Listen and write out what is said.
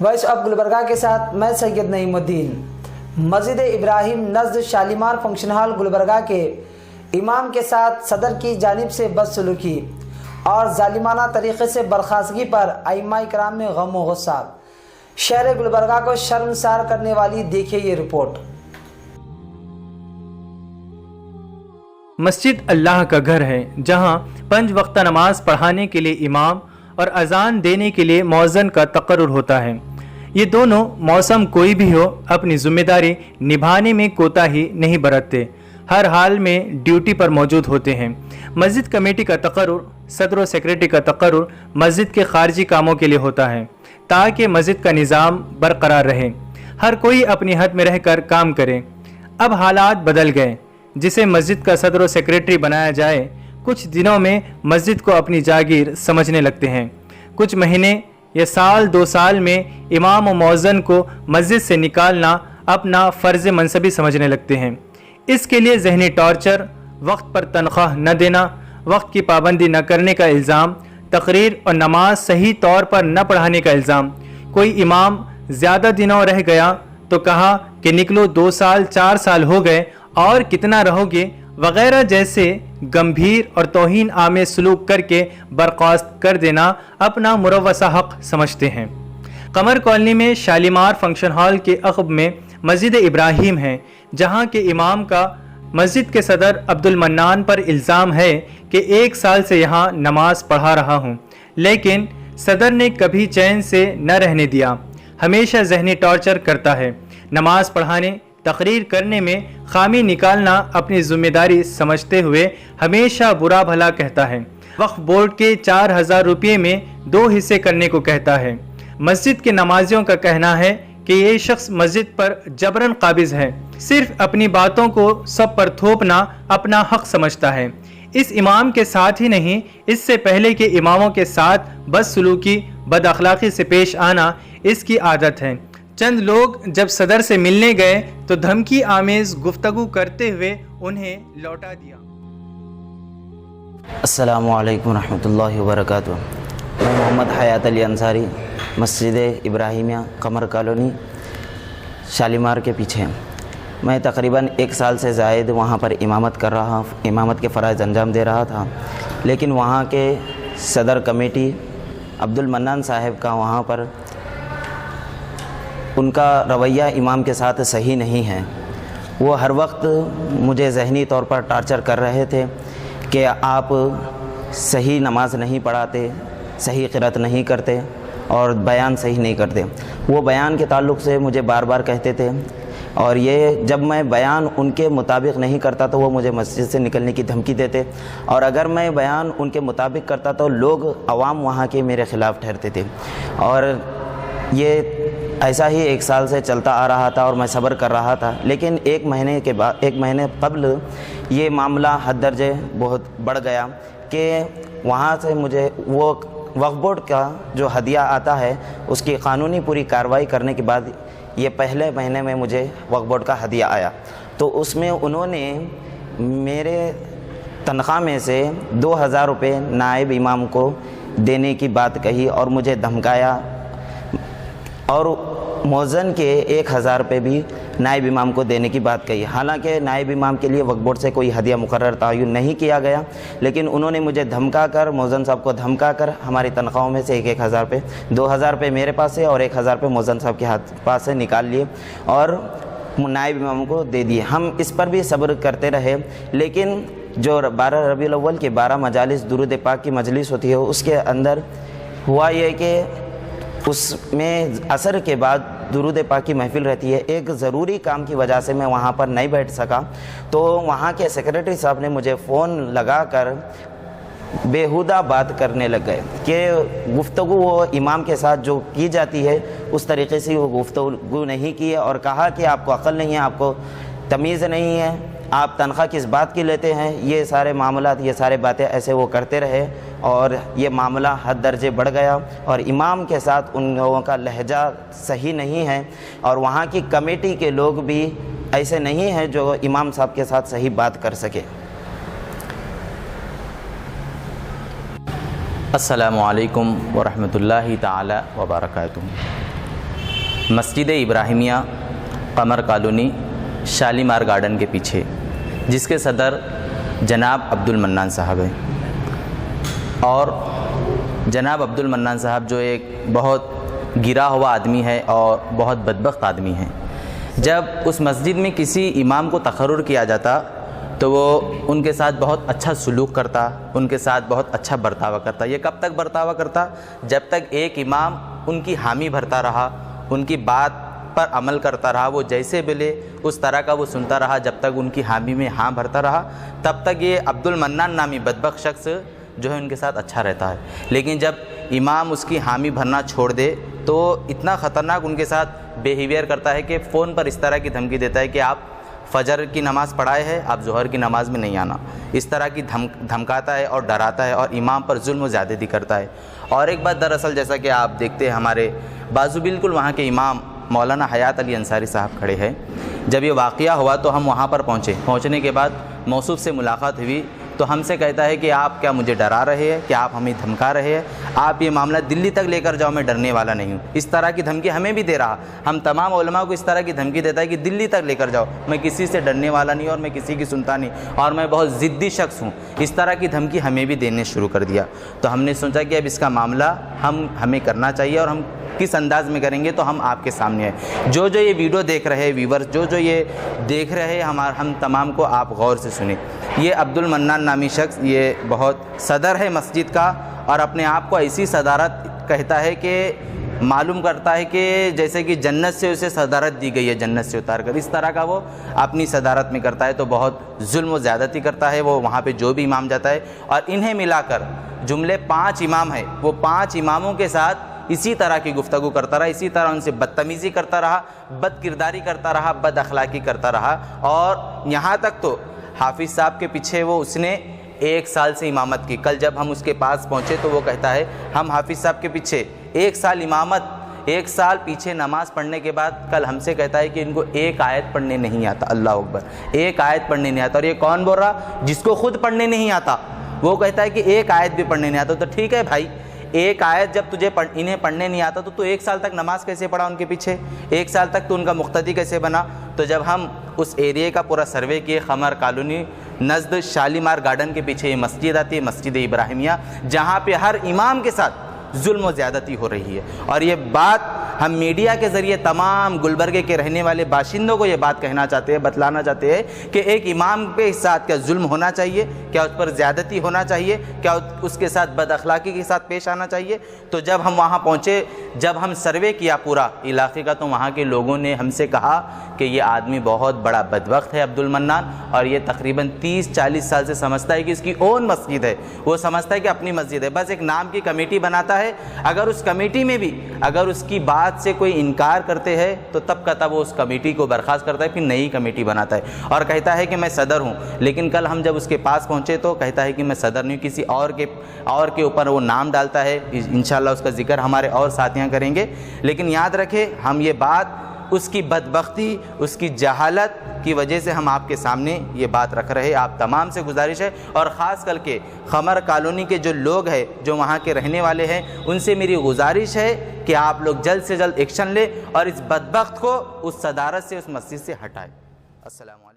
Voice of Gulbarga کے ساتھ میں سید نعیم الدین۔ مسجد ابراہیم نزد شالیمار فنکشن ہال گلبرگہ کے امام کے ساتھ صدر کی جانب سے بدسلوکی اور ظالمانہ طریقے سے برخاستگی پر ائمہ کرام میں غم و غصہ۔ شہر گلبرگہ کو شرمسار کرنے والی دیکھیے یہ رپورٹ۔ مسجد اللہ کا گھر ہے جہاں 5 وقتہ نماز پڑھانے کے لیے امام اور اذان دینے کے لیے مؤذن کا تقرر ہوتا ہے۔ یہ دونوں موسم کوئی بھی ہو اپنی ذمہ داری نبھانے میں کوتاہی نہیں برتتے، ہر حال میں ڈیوٹی پر موجود ہوتے ہیں۔ مسجد کمیٹی کا تقرر، صدر و سیکریٹری کا تقرر مسجد کے خارجی کاموں کے لیے ہوتا ہے تاکہ مسجد کا نظام برقرار رہے، ہر کوئی اپنی حد میں رہ کر کام کرے۔ اب حالات بدل گئے، جسے مسجد کا صدر و سیکریٹری بنایا جائے کچھ دنوں میں مسجد کو اپنی جاگیر سمجھنے لگتے ہیں، کچھ مہینے یا سال 2 سال میں امام و مؤذن کو مسجد سے نکالنا اپنا فرض منصبی سمجھنے لگتے ہیں۔ اس کے لیے ذہنی ٹارچر، وقت پر تنخواہ نہ دینا، وقت کی پابندی نہ کرنے کا الزام، تقریر اور نماز صحیح طور پر نہ پڑھانے کا الزام۔ کوئی امام زیادہ دنوں رہ گیا تو کہا کہ نکلو 2 سال 4 سال ہو گئے اور کتنا رہو گے وغیرہ جیسے گمبھیر اور توہین آمیز سلوک کر کے برخاست کر دینا اپنا مروثہ حق سمجھتے ہیں۔ قمر کالونی میں شالیمار فنکشن ہال کے عقب میں مسجد ابراہیم ہے، جہاں کے امام کا مسجد کے صدر عبد المنان پر الزام ہے کہ 1 سال سے یہاں نماز پڑھا رہا ہوں، لیکن صدر نے کبھی چین سے نہ رہنے دیا، ہمیشہ ذہنی ٹارچر کرتا ہے۔ نماز پڑھانے، تقریر کرنے میں خامی نکالنا اپنی ذمہ داری سمجھتے ہوئے ہمیشہ برا بھلا کہتا ہے۔ وقف بورڈ کے 4000 روپے میں 2 حصے کرنے کو کہتا ہے۔ مسجد کے نمازیوں کا کہنا ہے کہ یہ شخص مسجد پر جبراً قابض ہے، صرف اپنی باتوں کو سب پر تھوپنا اپنا حق سمجھتا ہے۔ اس امام کے ساتھ ہی نہیں، اس سے پہلے کے اماموں کے ساتھ بدسلوکی، بد اخلاقی سے پیش آنا اس کی عادت ہے۔ چند لوگ جب صدر سے ملنے گئے تو دھمکی آمیز گفتگو کرتے ہوئے انہیں لوٹا دیا۔ السلام علیکم ورحمۃ اللہ وبرکاتہ۔ میں محمد حیات علی انصاری، مسجد ابراہیمیہ قمر کالونی شالیمار کے پیچھے۔ میں تقریباً 1 سال سے زائد وہاں پر امامت کے فرائض انجام دے رہا تھا، لیکن وہاں کے صدر کمیٹی عبد المنان صاحب کا وہاں پر ان کا رویہ امام کے ساتھ صحیح نہیں ہے۔ وہ ہر وقت مجھے ذہنی طور پر ٹارچر کر رہے تھے کہ آپ صحیح نماز نہیں پڑھاتے، صحیح قرأت نہیں کرتے اور بیان صحیح نہیں کرتے۔ وہ بیان کے تعلق سے مجھے بار بار کہتے تھے، اور یہ جب میں بیان ان کے مطابق نہیں کرتا تو وہ مجھے مسجد سے نکلنے کی دھمکی دیتے، اور اگر میں بیان ان کے مطابق کرتا تو لوگ عوام وہاں کے میرے خلاف ٹھہرتے تھے۔ اور یہ ایسا ہی 1 سال سے چلتا آ رہا تھا اور میں صبر کر رہا تھا، لیکن 1 مہینے قبل یہ معاملہ حد درجے بہت بڑھ گیا کہ وہاں سے مجھے وہ وقف بورڈ کا جو ہدیہ آتا ہے اس کی قانونی پوری کارروائی کرنے کے بعد یہ پہلے مہینے میں مجھے وقف بورڈ کا ہدیہ آیا، تو اس میں انہوں نے میرے تنخواہ میں سے 2000 روپے نائب امام کو دینے کی بات کہی اور مجھے دھمکایا، اور مؤذن کے 1000 روپے بھی نائب امام کو دینے کی بات کہی۔ حالانکہ نائب امام کے لیے وقف بورڈ سے کوئی ہدیہ مقرر تعین نہیں کیا گیا، لیکن انہوں نے مجھے دھمکا کر، مؤذن صاحب کو دھمکا کر ہماری تنخواہوں میں سے 1000 روپے، 2000 روپے میرے پاس سے اور 1000 روپے مؤذن صاحب کے پاس سے نکال لیے اور نائب امام کو دے دیے۔ ہم اس پر بھی صبر کرتے رہے، لیکن جو 12 ربیع الاول کے 12 مجالس درود پاک کی مجلس ہوتی ہے اس کے اندر ہوا یہ کہ اس میں عصر کے بعد درود پاک کی محفل رہتی ہے، ایک ضروری کام کی وجہ سے میں وہاں پر نہیں بیٹھ سکا، تو وہاں کے سیکریٹری صاحب نے مجھے فون لگا کر بیہودہ بات کرنے لگ گئے کہ گفتگو وہ امام کے ساتھ جو کی جاتی ہے اس طریقے سے وہ گفتگو نہیں کی ہے، اور کہا کہ آپ کو عقل نہیں ہے، آپ کو تمیز نہیں ہے، آپ تنخواہ کس بات کی لیتے ہیں۔ یہ سارے معاملات، یہ سارے باتیں ایسے وہ کرتے رہے اور یہ معاملہ حد درجے بڑھ گیا، اور امام کے ساتھ ان لوگوں کا لہجہ صحیح نہیں ہے، اور وہاں کی کمیٹی کے لوگ بھی ایسے نہیں ہیں جو امام صاحب کے ساتھ صحیح بات کر سکے۔ السلام علیکم ورحمۃ اللہ تعالی وبرکاتہ۔ مسجد ابراہیمیہ قمر کالونی شالیمار گارڈن کے پیچھے، جس کے صدر جناب عبد المنان صاحب ہیں۔ اور جناب عبد المنان صاحب جو ایک بہت گرا ہوا آدمی ہے اور بہت بدبخت آدمی ہے، جب اس مسجد میں کسی امام کو تقرر کیا جاتا تو وہ ان کے ساتھ بہت اچھا سلوک کرتا، ان کے ساتھ بہت اچھا برتاوا کرتا۔ یہ کب تک برتاوا کرتا؟ جب تک ایک امام ان کی حامی بھرتا رہا، ان کی بات پر عمل کرتا رہا، وہ جیسے بولے اس طرح کا وہ سنتا رہا، جب تک ان کی حامی میں ہاں بھرتا رہا، تب تک یہ عبد المنان نامی بدبخت شخص جو ہے ان کے ساتھ اچھا رہتا ہے۔ لیکن جب امام اس کی حامی بھرنا چھوڑ دے تو اتنا خطرناک ان کے ساتھ بیہیویئر کرتا ہے کہ فون پر اس طرح کی دھمکی دیتا ہے کہ آپ فجر کی نماز پڑھائے ہیں، آپ ظہر کی نماز میں نہیں آنا، اس طرح کی دھمکاتا ہے اور ڈراتا ہے اور امام پر ظلم و زیادتی کرتا ہے۔ اور ایک بات دراصل جیسا کہ آپ دیکھتے ہیں ہمارے بازو بالکل وہاں کے امام مولانا حیات علی انصاری صاحب کھڑے ہیں۔ جب یہ واقعہ ہوا تو ہم وہاں پر پہنچنے کے بعد موصوف سے ملاقات ہوئی تو ہم سے کہتا ہے کہ آپ کیا مجھے ڈرا رہے ہیں، کہ آپ ہمیں دھمکا رہے ہیں، آپ یہ معاملہ دلی تک لے کر جاؤ، میں ڈرنے والا نہیں ہوں۔ اس طرح کی دھمکی ہمیں بھی دے رہا، ہم تمام علماء کو اس طرح کی دھمکی دیتا ہے کہ دلی تک لے کر جاؤ، میں کسی سے ڈرنے والا نہیں اور میں کسی کی سنتا نہیں اور میں بہت ضدی شخص ہوں۔ اس طرح کی دھمکی ہمیں بھی دینے شروع کر دیا۔ تو ہم نے سوچا کہ اب اس کا معاملہ ہمیں کرنا چاہیے اور ہم کس انداز میں کریں گے تو ہم آپ کے سامنے ہیں۔ جو یہ ویڈیو دیکھ رہے ویورز، جو یہ دیکھ رہے ہم تمام کو آپ غور سے سنیں۔ یہ عبد المنان نامی شخص یہ بہت صدر ہے مسجد کا اور اپنے آپ کو ایسی صدارت کہتا ہے کہ معلوم کرتا ہے کہ جیسے کہ جنت سے اسے صدارت دی گئی ہے، جنت سے اتار کر، اس طرح کا وہ اپنی صدارت میں کرتا ہے۔ تو بہت ظلم و زیادتی کرتا ہے وہ وہاں پہ جو بھی امام جاتا ہے، اور انہیں ملا کر جملے 5 امام ہیں، وہ 5 اماموں کے ساتھ اسی طرح کی گفتگو کرتا رہا، اسی طرح ان سے بدتمیزی کرتا رہا، بد کرداری کرتا رہا، بد اخلاقی کرتا رہا، اور یہاں تک تو حافظ صاحب کے پیچھے اس نے 1 سال سے امامت کی۔ کل جب ہم اس کے پاس پہنچے تو وہ کہتا ہے ہم حافظ صاحب کے پیچھے 1 سال امامت، 1 سال پیچھے نماز پڑھنے کے بعد کل ہم سے کہتا ہے کہ ان کو 1 آیت پڑھنے نہیں آتا۔ اللہ اکبر، 1 آیت پڑھنے نہیں آتا۔ اور یہ کون بول رہا؟ جس کو خود پڑھنے نہیں آتا، وہ کہتا ہے کہ 1 آیت بھی پڑھنے نہیں آتا۔ تو ٹھیک ہے بھائی، 1 آیت جب تجھے انہیں پڑھنے نہیں آتا تو 1 سال تک نماز کیسے پڑھا ان کے پیچھے؟ 1 سال تک تو ان کا مقتدی کیسے بنا؟ تو جب ہم اس ایریے کا پورا سروے کیے، قمر کالونی نزد شالیمار گارڈن کے پیچھے یہ مسجد آتی ہے، مسجد ابراہیمیہ، جہاں پہ ہر امام کے ساتھ ظلم و زیادتی ہو رہی ہے۔ اور یہ بات ہم میڈیا کے ذریعے تمام گلبرگے کے رہنے والے باشندوں کو یہ بات کہنا چاہتے ہیں، بتلانا چاہتے ہیں کہ ایک امام کے ساتھ کیا ظلم ہونا چاہیے، کیا اس پر زیادتی ہونا چاہیے، کیا اس کے ساتھ بد اخلاقی کے ساتھ پیش آنا چاہیے۔ تو جب ہم وہاں پہنچے، جب ہم سروے کیا پورا علاقے کا، تو وہاں کے لوگوں نے ہم سے کہا کہ یہ آدمی بہت بڑا بدبخت ہے عبد المنان، اور یہ تقریباً 30-40 سال سے سمجھتا ہے کہ اس کی اون مسجد ہے، وہ سمجھتا ہے کہ اپنی مسجد ہے، بس ایک نام کی کمیٹی بناتا ہے۔ اگر اس کمیٹی میں بھی اگر اس کی بات سے کوئی انکار کرتے ہیں تو تب کا تب وہ اس کمیٹی کو برخاست کرتا ہے، پھر نئی کمیٹی بناتا ہے اور کہتا ہے کہ میں صدر ہوں۔ لیکن کل ہم جب اس کے پاس پہنچے تو کہتا ہے کہ میں صدر نہیں ہوں، کسی اور کے اوپر وہ نام ڈالتا ہے۔ انشاءاللہ اس کا ذکر ہمارے اور ساتھیاں کریں گے۔ لیکن یاد رکھیں، ہم یہ بات اس کی بدبختی، اس کی جہالت کی وجہ سے ہم آپ کے سامنے یہ بات رکھ رہے ہیں۔ آپ تمام سے گزارش ہے، اور خاص کر کے قمر کالونی کے جو لوگ ہیں، جو وہاں کے رہنے والے ہیں، ان سے میری گزارش ہے کہ آپ لوگ جلد سے جلد ایکشن لیں اور اس بدبخت کو اس صدارت سے، اس مسجد سے ہٹائیں۔ السلام علیکم۔